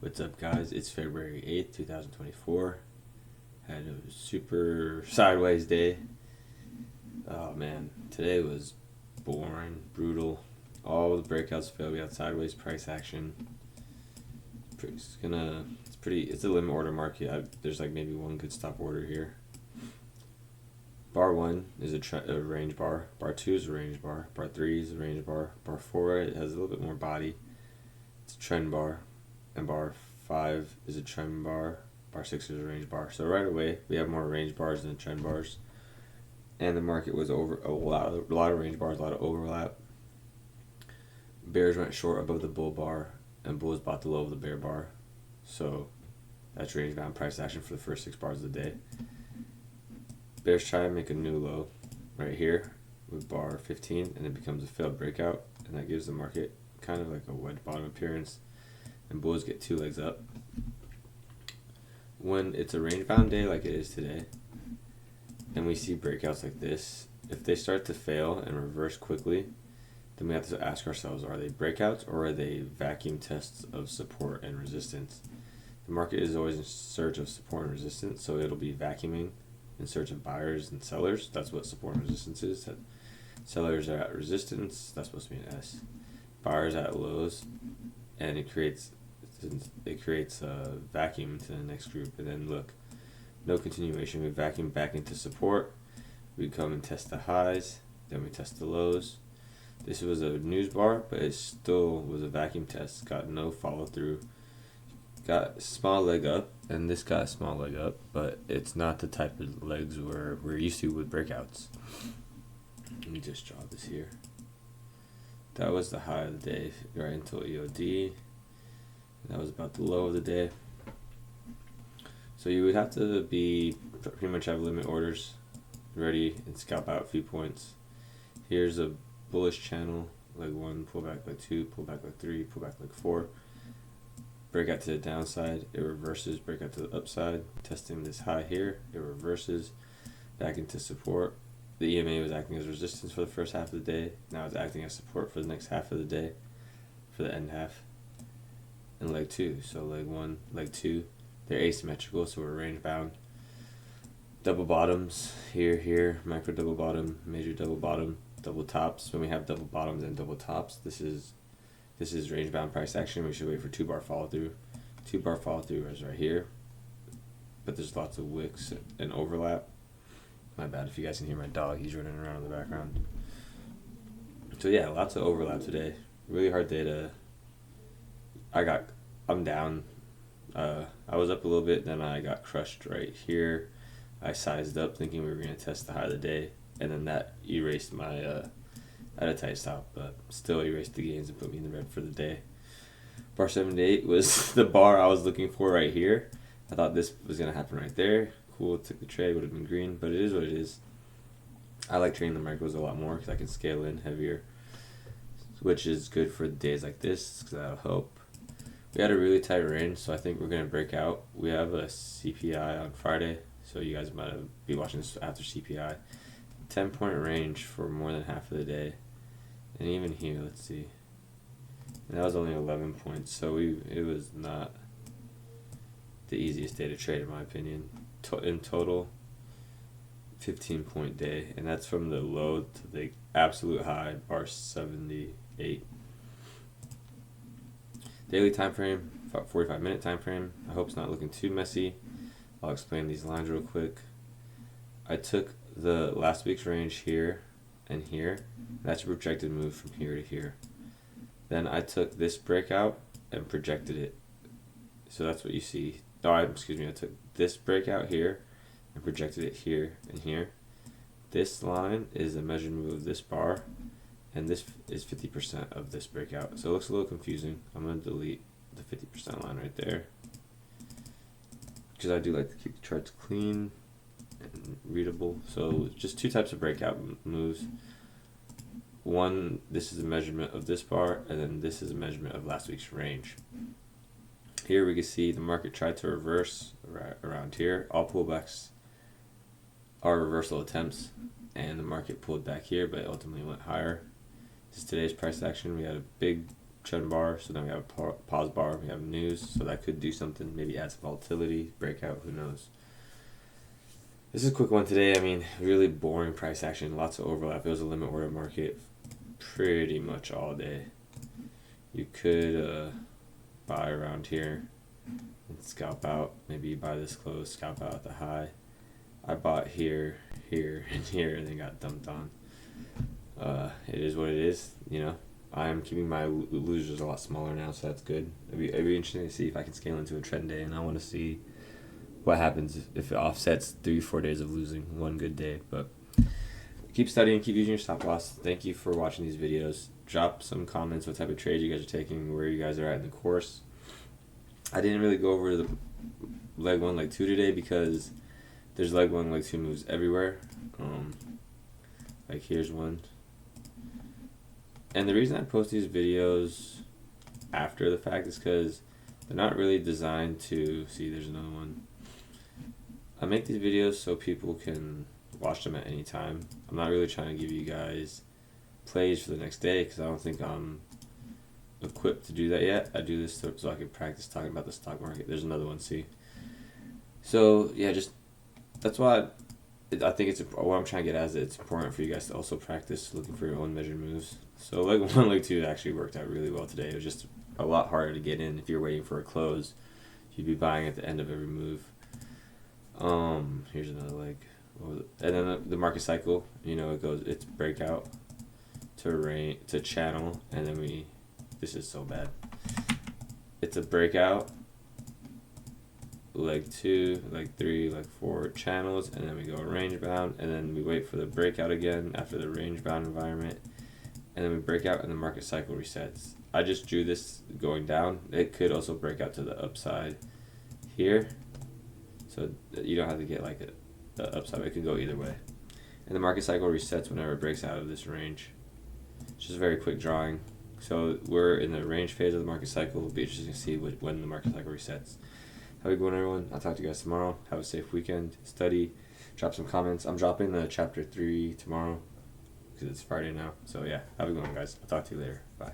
What's up, guys? It's February 8th, 2024. Had a super sideways day. Oh man, today was boring, brutal. All the breakouts failed. We had sideways price action. It's a limit order market. There's like maybe one good stop order here. Bar 1 is a range bar. Bar 2 is a range bar. Bar 3 is a range bar. Bar 4, it has a little bit more body. It's a trend bar. And bar 5 is a trend bar. Bar 6 is a range bar. So right away, we have more range bars than trend bars. And the market was over a lot of range bars, a lot of overlap. Bears went short above the bull bar, and bulls bought the low of the bear bar. So that's range bound price action for the first 6 bars of the day. Bears try to make a new low right here with bar 15, and it becomes a failed breakout, and that gives the market kind of like a wedge bottom appearance, and bulls get 2 legs up. When it's a range bound day like it is today, and we see breakouts like this, if they start to fail and reverse quickly, then we have to ask ourselves, are they breakouts or are they vacuum tests of support and resistance? The market is always in search of support and resistance, so it'll be vacuuming in search of buyers and sellers. That's what support and resistance is. Sellers are at resistance, that's supposed to be an S. Buyers at lows, and it creates a vacuum to the next group. And then look, no continuation. We vacuum back into support. We come and test the highs, then we test the lows. This was a news bar, but it still was a vacuum test. Got no follow through. Got a small leg up, and this got a small leg up, but it's not the type of legs we're used to with breakouts. Let me just draw this here. That was the high of the day, right until EOD. That was about the low of the day. So you would have to pretty much have limit orders ready and scalp out a few points. Here's a bullish channel, leg 1, pull back leg 2, pull back leg 3, pull back leg 4. Breakout to the downside, it reverses, breakout to the upside, testing this high here, it reverses, back into support. The EMA was acting as resistance for the first half of the day, now it's acting as support for the next half of the day, for the end half. And leg 2, so leg 1, leg 2, they're asymmetrical, so we're range bound. Double bottoms, here, micro double bottom, major double bottom, double tops. When we have double bottoms and double tops, this is range bound price action. We should wait for 2 bar follow through. 2 bar follow through is right here, but there's lots of wicks and overlap. My bad if you guys can hear my dog, he's running around in the background. So yeah, lots of overlap today. Really hard day to. I'm down. I was up a little bit, then I got crushed right here. I sized up thinking we were going to test the high of the day, and then that erased my, I had a tight stop, but still erased the gains and put me in the red for the day. Bar 78 was the bar I was looking for right here. I thought this was going to happen right there. Cool, took the trade, would have been green, but it is what it is. I like trading the micros a lot more because I can scale in heavier, which is good for days like this because that'll help. We had a really tight range, so I think we're going to break out. We have a CPI on Friday, so you guys might be watching this after CPI. 10-point range for more than half of the day. And even here, let's see. And that was only 11 points, so it was not the easiest day to trade, in my opinion. In total, 15-point day, and that's from the low to the absolute high, bar 78. Daily time frame, 45-minute time frame. I hope it's not looking too messy. I'll explain these lines real quick. I took the last week's range here and here. That's a projected move from here to here. Then I took this breakout and projected it. So that's what you see. I took this breakout here and projected it here and here. This line is a measured move of this bar, and this is 50% of this breakout. So it looks a little confusing. I'm going to delete the 50% line right there, because I do like to keep the charts clean and readable. So just 2 types of breakout moves. One, this is a measurement of this bar, and then this is a measurement of last week's range. Here we can see the market tried to reverse right around here. All pullbacks are reversal attempts, and the market pulled back here, but ultimately went higher. This is today's price action. We had a big trend bar. So then we have a pause bar. We have news. So that could do something. Maybe add some volatility, breakout. Who knows? This is a quick one today. I mean, really boring price action. Lots of overlap. It was a limit order market pretty much all day. You could buy around here and scalp out. Maybe you buy this close, scalp out at the high. I bought here, here, and here, and then got dumped on. It is what it is, you know. I'm keeping my losers a lot smaller now, so that's good. It'd be interesting to see if I can scale into a trend day, and I want to see what happens if it offsets 3-4 days of losing one good day. But keep studying, keep using your stop loss. Thank you for watching these videos. Drop some comments what type of trades you guys are taking, where you guys are at in the course. I didn't really go over the leg 1, leg 2 today because there's leg 1, leg 2 moves everywhere. Like here's one. And the reason I post these videos after the fact is because they're not really designed to see. There's another one. I make these videos so people can watch them at any time. I'm not really trying to give you guys plays for the next day because I don't think I'm equipped to do that yet. I do this so I can practice talking about the stock market. There's another one, see? So yeah, just that's why I think it's what I'm trying to get at is it's important for you guys to also practice looking for your own measured moves. So leg 1, leg 2 actually worked out really well today. It was just a lot harder to get in if you're waiting for a close. You'd be buying at the end of every move. Here's another leg. And then the market cycle, you know, it's breakout to channel, and then this is so bad. It's a breakout, leg 2, leg 3, leg 4 channels, and then we go range bound, and then we wait for the breakout again after the range bound environment, and then we break out and the market cycle resets. I just drew this going down. It could also break out to the upside here, so you don't have to get like the upside. It could go either way, and the market cycle resets whenever it breaks out of this range. It's just a very quick drawing. So we're in the range phase of the market cycle. It'll be interesting to see when the market cycle resets. Have a good one, everyone. I'll talk to you guys tomorrow. Have a safe weekend. Study. Drop some comments. I'm dropping the chapter 3 tomorrow because it's Friday now. So yeah, have a good one, guys. I'll talk to you later. Bye.